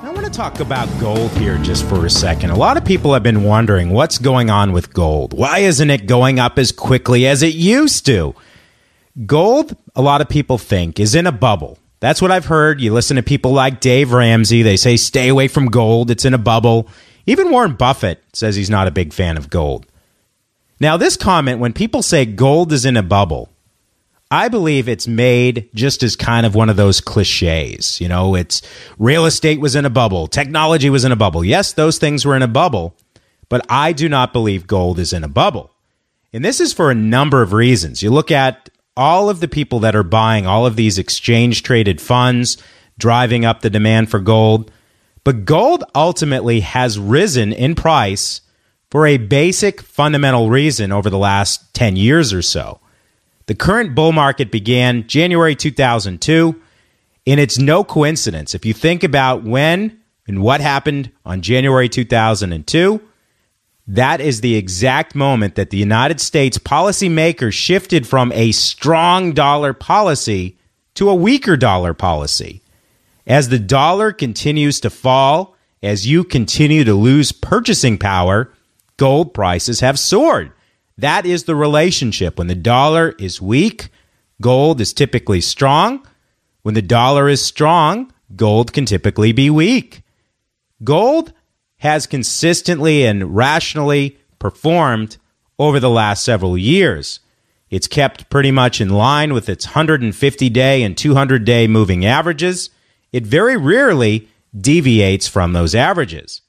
I want to talk about gold here just for a second. A lot of people have been wondering what's going on with gold. Why isn't it going up as quickly as it used to? Gold, a lot of people think, is in a bubble. That's what I've heard. You listen to people like Dave Ramsey. They say, stay away from gold. It's in a bubble. Even Warren Buffett says he's not a big fan of gold. Now, this comment, when people say gold is in a bubble, I believe it's made just as kind of one of those cliches. You know, it's real estate was in a bubble. Technology was in a bubble. Yes, those things were in a bubble, but I do not believe gold is in a bubble. And this is for a number of reasons. You look at all of the people that are buying all of these exchange-traded funds, driving up the demand for gold. But gold ultimately has risen in price for a basic fundamental reason over the last 10 years or so. The current bull market began January 2002, and it's no coincidence. If you think about when and what happened on January 2002, that is the exact moment that the United States policymakers shifted from a strong dollar policy to a weaker dollar policy. As the dollar continues to fall, as you continue to lose purchasing power, gold prices have soared. That is the relationship. When the dollar is weak, gold is typically strong. When the dollar is strong, gold can typically be weak. Gold has consistently and rationally performed over the last several years. It's kept pretty much in line with its 150-day and 200-day moving averages. It very rarely deviates from those averages.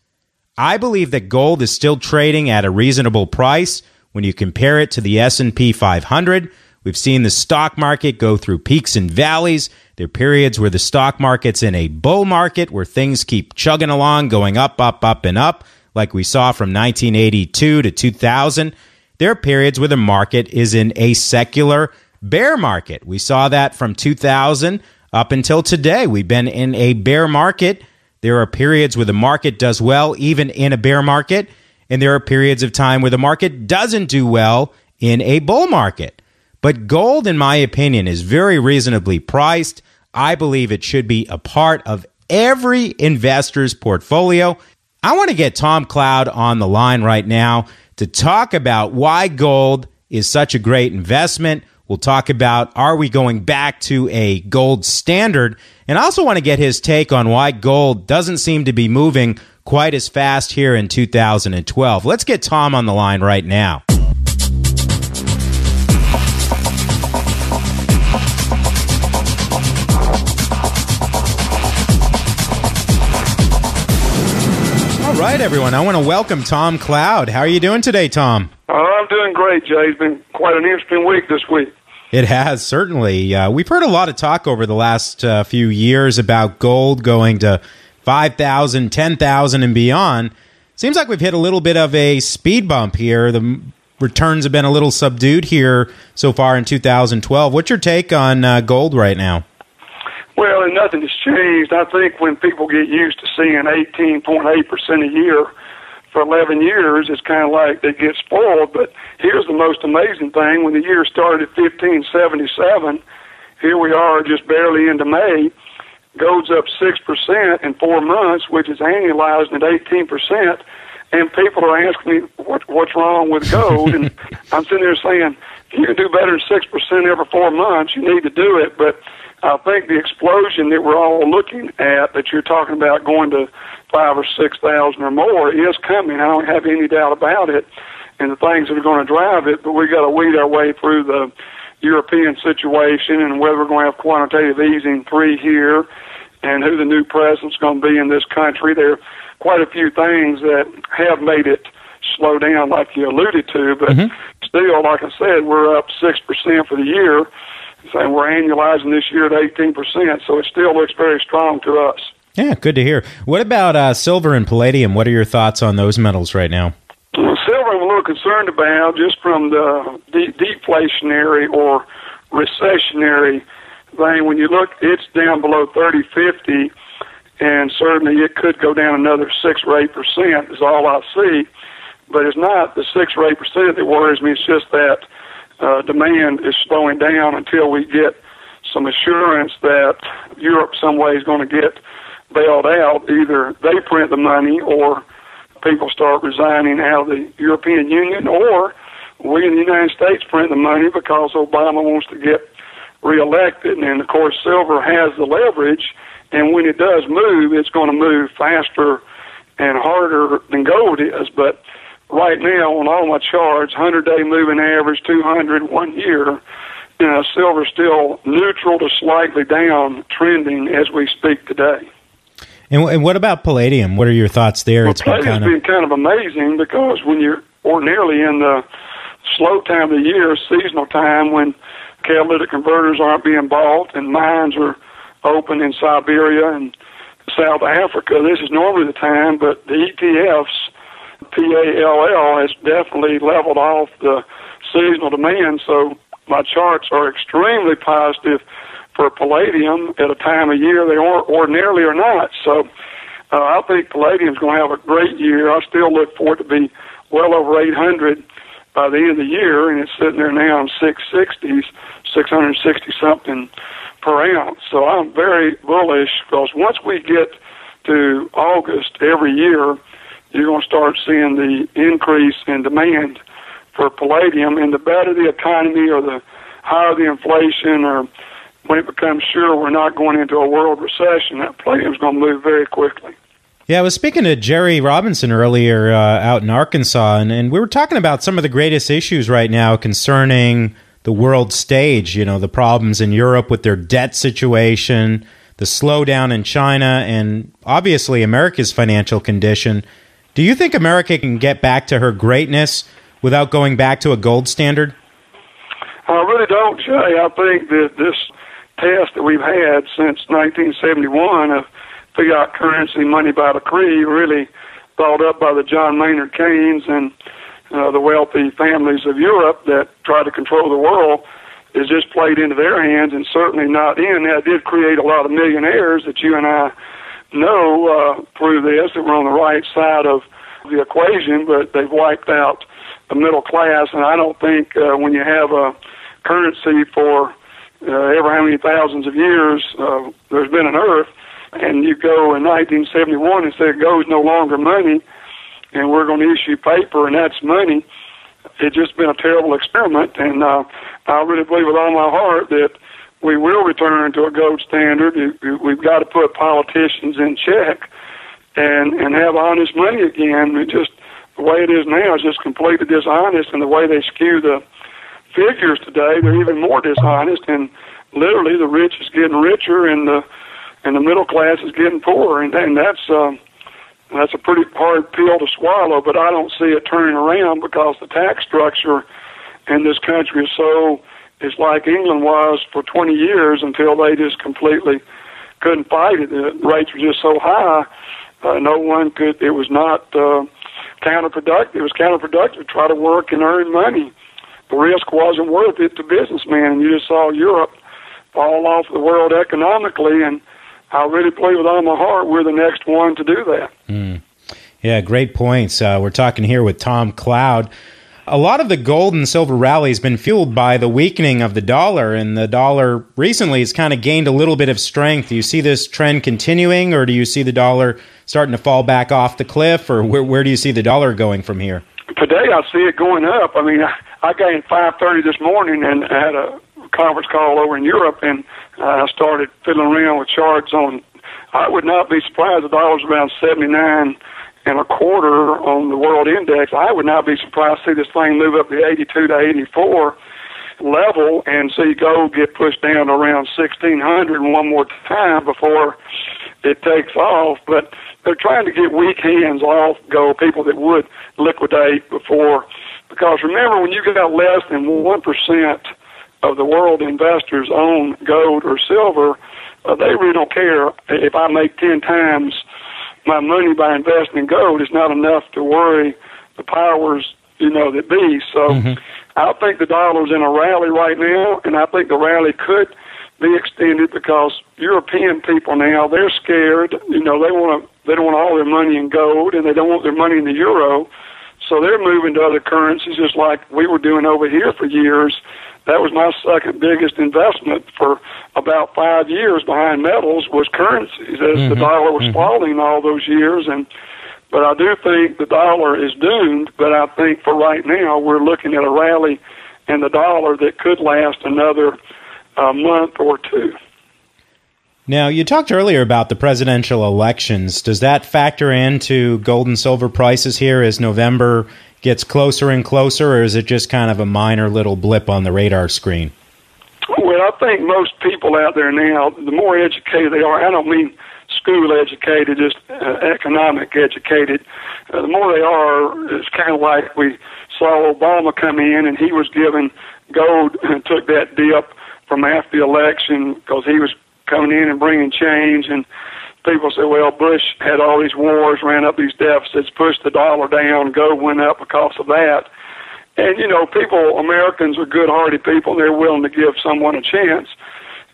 I believe that gold is still trading at a reasonable price when you compare it to the S&P 500. We've seen the stock market go through peaks and valleys. There are periods where the stock market's in a bull market where things keep chugging along, going up, up, up, and up, like we saw from 1982 to 2000. There are periods where the market is in a secular bear market. We saw that from 2000 up until today. We've been in a bear market. There are periods where the market does well, even in a bear market, and there are periods of time where the market doesn't do well in a bull market. But gold, in my opinion, is very reasonably priced. I believe it should be a part of every investor's portfolio. I want to get Tom Cloud on the line right now to talk about why gold is such a great investment. We'll talk about, are we going back to a gold standard? And I also want to get his take on why gold doesn't seem to be moving quite as fast here in 2012. Let's get Tom on the line right now. All right, everyone. I want to welcome Tom Cloud. How are you doing today, Tom? I'm doing great, Jay. It's been quite an interesting week this week. It has, certainly. We've heard a lot of talk over the last few years about gold going to 5,000, 10,000 and beyond. Seems like we've hit a little bit of a speed bump here. The returns have been a little subdued here so far in 2012. What's your take on gold right now? Well, nothing has changed. I think when people get used to seeing 18.8% a year for 11 years, it's kind of like they get spoiled. But here's the most amazing thing. When the year started at 1577, here we are just barely into May. Gold's up 6% in 4 months, which is annualized at 18%. And people are asking me, what's wrong with gold? And I'm sitting there saying, if you can do better than 6% every 4 months, you need to do it. But I think the explosion that we're all looking at, that you're talking about going to 5,000 or 6,000 or more, is coming. I don't have any doubt about it, and the things that are going to drive it. But we got to weed our way through the European situation and whether we're going to have quantitative easing 3 here, and who the new president's going to be in this country. There are quite a few things that have made it slow down, like you alluded to. But still, like I said, we're up 6% for the year. So we're annualizing this year at 18%, so it still looks very strong to us. Yeah, good to hear. What about silver and palladium? What are your thoughts on those metals right now? Well, silver I'm a little concerned about just from the deflationary or recessionary thing. When you look, it's down below 30.50, and certainly it could go down another 6 or 8% is all I see. But it's not the 6 or 8% that worries me. It's just that demand is slowing down until we get some assurance that Europe some way is going to get bailed out, either they print the money or people start resigning out of the European Union, or we in the United States print the money because Obama wants to get reelected. And, of course, silver has the leverage, and when it does move, it's going to move faster and harder than gold is. But right now, on all my charts, 100-day moving average, 200, 1 year, silver's still neutral to slightly down, trending as we speak today. And what about palladium? What are your thoughts there? Well, palladium's been kind of amazing because when you're ordinarily in the slow time of the year, seasonal time, when catalytic converters aren't being bought and mines are open in Siberia and South Africa, this is normally the time, but the ETFs, PALL, has definitely leveled off the seasonal demand, so my charts are extremely positive for palladium at a time of year they ordinarily are not. So I think palladium's going to have a great year. I still look for it to be well over 800 by the end of the year, and it's sitting there now in 660s, 660-something per ounce. So I'm very bullish because once we get to August every year, you're going to start seeing the increase in demand for palladium, and the better the economy or the higher the inflation, or when it becomes sure we're not going into a world recession, that palladium's going to move very quickly. Yeah, I was speaking to Jerry Robinson earlier out in Arkansas, and we were talking about some of the greatest issues right now concerning the world stage, the problems in Europe with their debt situation, the slowdown in China, and obviously America's financial condition. Do you think America can get back to her greatness without going back to a gold standard? I really don't, Jay. I think that this test that we've had since 1971 of fiat currency, money by decree, really thought up by the John Maynard Keynes and the wealthy families of Europe that try to control the world, is just played into their hands and certainly not in. That did create a lot of millionaires that you and I know through this, that were on the right side of the equation, but they've wiped out the middle class. And I don't think when you have a currency for ever how many thousands of years there's been an earth, and you go in 1971 and say gold's no longer money, and we're going to issue paper and that's money, it's just been a terrible experiment. And I really believe with all my heart that we will return to a gold standard. We've got to put politicians in check and have honest money again. It just, the way it is now is just completely dishonest, and the way they skew the figures today, they're even more dishonest, and literally the rich is getting richer and the middle class is getting poorer, and that's a pretty hard pill to swallow. But I don't see it turning around because the tax structure in this country is like England was for 20 years until they just completely couldn't fight it. The rates were just so high, no one could. It was not counterproductive. It was counterproductive to try to work and earn money. The risk wasn't worth it to businessmen, and you just saw Europe fall off the world economically, and I really believe with all my heart we're the next one to do that. Yeah, great points. We're talking here with Tom Cloud. A lot of the gold and silver rally has been fueled by the weakening of the dollar, and the dollar recently has kind of gained a little bit of strength. Do you see this trend continuing, or do you see the dollar starting to fall back off the cliff, or where do you see the dollar going from here? Today I see it going up. I mean, I got in 5:30 this morning and I had a conference call over in Europe, and I started fiddling around with charts on. I would not be surprised the dollar's around 79 and a quarter on the world index. I would not be surprised to see this thing move up to 82 to 84 level and see gold get pushed down to around 1,600 one more time before it takes off. But they're trying to get weak hands off gold, people that would liquidate before. Because remember, when you got less than 1% of the world investors own gold or silver, they really don't care if I make 10 times my money by investing in gold. It's not enough to worry the powers, that be. So I think the dollar's in a rally right now, and I think the rally could be extended because European people now, they're scared. They don't want all their money in gold, and they don't want their money in the euro. So they're moving to other currencies, just like we were doing over here for years. that was my second biggest investment for about 5 years behind metals was currencies, as the dollar was falling all those years. But I do think the dollar is doomed, but I think for right now we're looking at a rally in the dollar that could last another month or two. Now, you talked earlier about the presidential elections. Does that factor into gold and silver prices here as November gets closer and closer, or is it just kind of a minor little blip on the radar screen? Well, I think most people out there now, the more educated they are, I don't mean school educated, just economic educated, the more they are, it's kind of like we saw Obama come in and he was giving gold and took that dip from after the election because he was coming in and bringing change, and people say, well, Bush had all these wars, ran up these deficits, pushed the dollar down, gold went up because of that. And, you know, people, Americans are good-hearted people. They're willing to give someone a chance.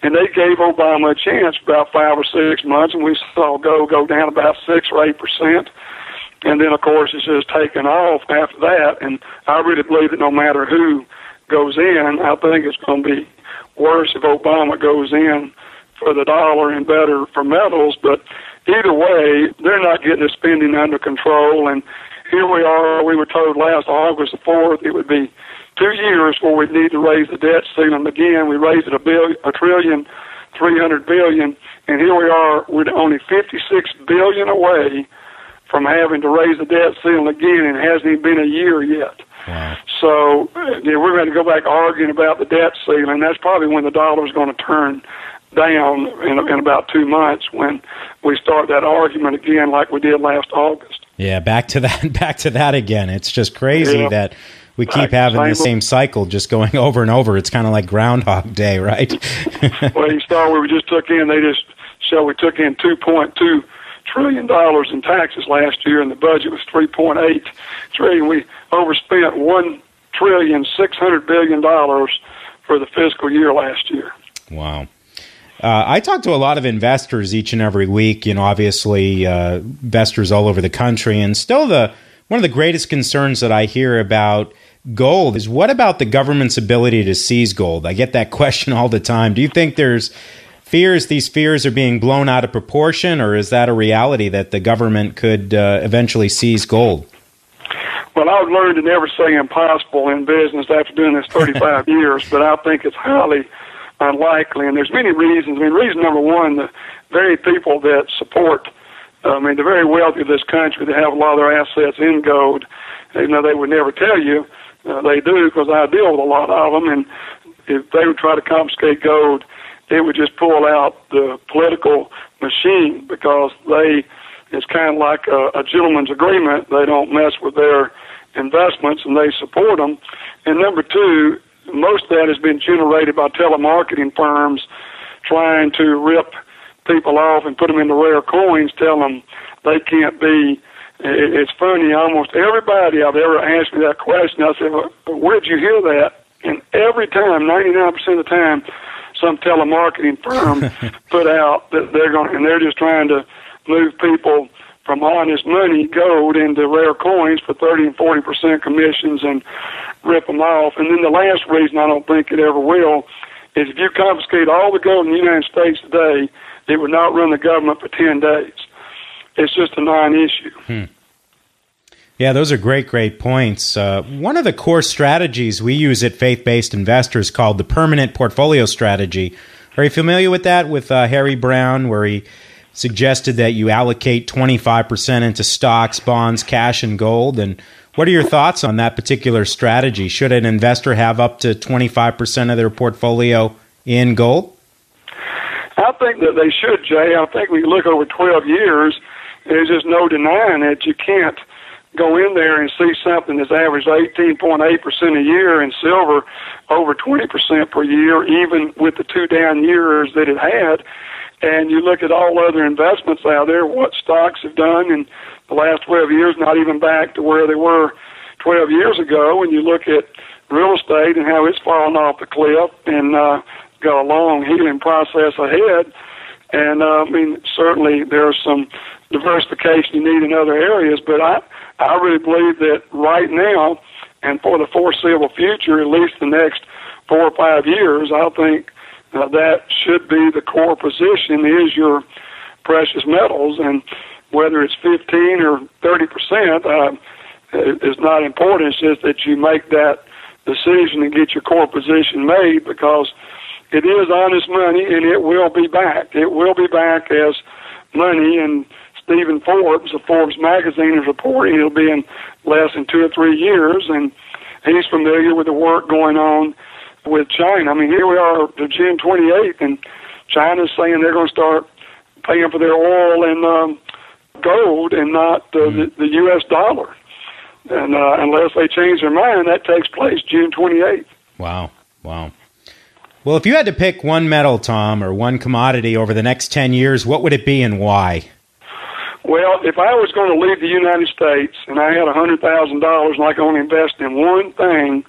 And they gave Obama a chance for about 5 or 6 months, and we saw gold go down about 6 or 8%. And then, of course, it's just taken off after that. And I really believe that no matter who goes in, I think it's going to be worse if Obama goes in for the dollar and better for metals. But either way, they're not getting the spending under control. And here we are. We were told last August the 4th it would be 2 years before we'd need to raise the debt ceiling again. We raised it $1.3 trillion, and here we are. We're only $56 billion away from having to raise the debt ceiling again, and it hasn't even been a year yet. Wow. So we're going to go back arguing about the debt ceiling. That's probably when the dollar's going to turn down in about 2 months when we start that argument again like we did last August. Yeah, back to that again. It's just crazy that we keep having the same cycle just going over and over. It's kind of like Groundhog Day, right? Well, you saw we just took in, we took in $2.2 trillion in taxes last year, and the budget was $3.8 trillion. We overspent $1.6 trillion for the fiscal year last year. Wow. I talk to a lot of investors each and every week, obviously investors all over the country, and still one of the greatest concerns that I hear about gold is, what about the government's ability to seize gold? I get that question all the time. Do you think these fears are being blown out of proportion, or is that a reality that the government could eventually seize gold? Well, I've learned to never say impossible in business after doing this 35 years, but I think it's highly unlikely, and there's many reasons. Reason number one, the very people that support, the very wealthy of this country that have a lot of their assets in gold, they would never tell you. They do, because I deal with a lot of them, and if they would try to confiscate gold, it would just pull out the political machine, because it's kind of like a gentleman's agreement. They don't mess with their investments, and they support them. And number two, most of that has been generated by telemarketing firms trying to rip people off and put them into rare coins, tell them they can't be. It's funny, almost everybody I've ever asked me that question, I said, well, where'd you hear that? And every time, 99% of the time, some telemarketing firm put out that they're just trying to move people from honest money, gold, into rare coins for 30 and 40% commissions and rip them off. And then the last reason I don't think it ever will is if you confiscate all the gold in the United States today, it would not run the government for 10 days. It's just a non-issue. Yeah, those are great points. One of the core strategies we use at Faith-Based Investors called the Permanent Portfolio Strategy. Are you familiar with that, with Harry Brown, where he suggested that you allocate 25% into stocks, bonds, cash, and gold? And what are your thoughts on that particular strategy? Should an investor have up to 25% of their portfolio in gold? I think that they should, Jay. I think we look over 12 years, there's just no denying it. You can't go in there and see something that's averaged 18.8% a year in silver, over 20% per year, even with the 2 down years that it had. And you look at all other investments out there, what stocks have done in the last 12 years, not even back to where they were 12 years ago. And you look at real estate and how it's fallen off the cliff and got a long healing process ahead. And, certainly there's some diversification you need in other areas, but I really believe that right now and for the foreseeable future, at least the next 4 or 5 years, I think that should be the core position is your precious metals, and whether it's 15 or 30% is not important. It's just that you make that decision and get your core position made, because it is honest money and it will be back. It will be back as money, and Stephen Forbes of Forbes magazine is reporting it'll be in less than 2 or 3 years, and he's familiar with the work going on with China. I mean, here we are to June 28th, and China's saying they're going to start paying for their oil in gold and not the U.S. dollar. And unless they change their mind, that takes place June 28th. Wow. Well, if you had to pick one metal, Tom, or one commodity over the next 10 years, what would it be and why? Well, if I was going to leave the United States and I had $100,000 and I could only invest in one thing,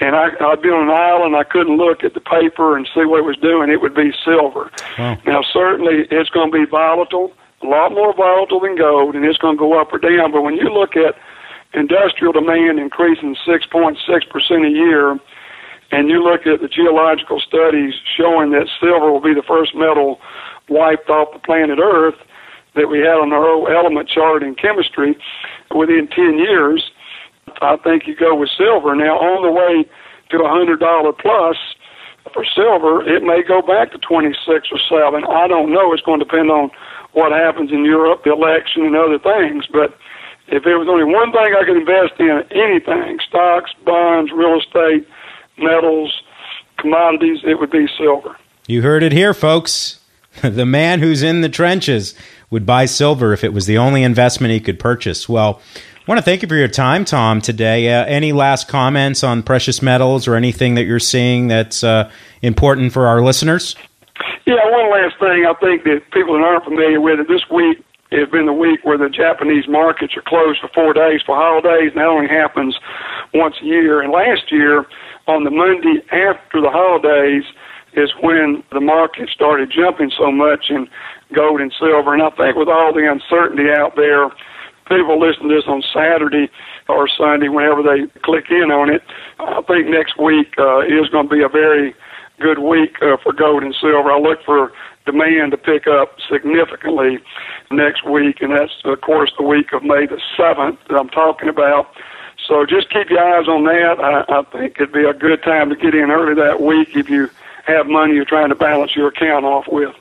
and I'd be on an island, I couldn't look at the paper and see what it was doing, it would be silver. Wow. Now, certainly it's going to be volatile, a lot more volatile than gold, and it's going to go up or down. But when you look at industrial demand increasing 6.6% a year, and you look at the geological studies showing that silver will be the first metal wiped off the planet Earth that we had on our old element chart in chemistry within 10 years, I think you go with silver. Now, on the way to $100 plus for silver, it may go back to 26 or 7. I don't know. It's going to depend on what happens in Europe, the election, and other things. But if there was only one thing I could invest in, anything, stocks, bonds, real estate, metals, commodities, it would be silver. You heard it here, folks. The man who's in the trenches would buy silver if it was the only investment he could purchase. Well, I want to thank you for your time, Tom, today. Any last comments on precious metals or anything that you're seeing that's important for our listeners? Yeah, one last thing. I think that people that aren't familiar with it, this week has been the week where the Japanese markets are closed for 4 days for holidays, and that only happens once a year. And last year, on the Monday after the holidays, is when the market started jumping so much in gold and silver. And I think with all the uncertainty out there, people listen to this on Saturday or Sunday, whenever they click in on it, I think next week is going to be a very good week for gold and silver. I look for demand to pick up significantly next week, and that's, of course, the week of May the 7th that I'm talking about. So just keep your eyes on that. I think it'd be a good time to get in early that week if you have money you're trying to balance your account off with.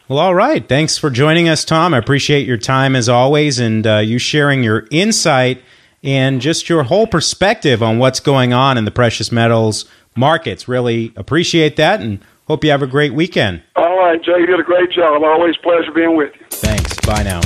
Well, all right. Thanks for joining us, Tom. I appreciate your time as always, and you sharing your insight and just your whole perspective on what's going on in the precious metals markets. Really appreciate that, and hope you have a great weekend. All right, Jay, you did a great job. Always a pleasure being with you. Thanks. Bye now.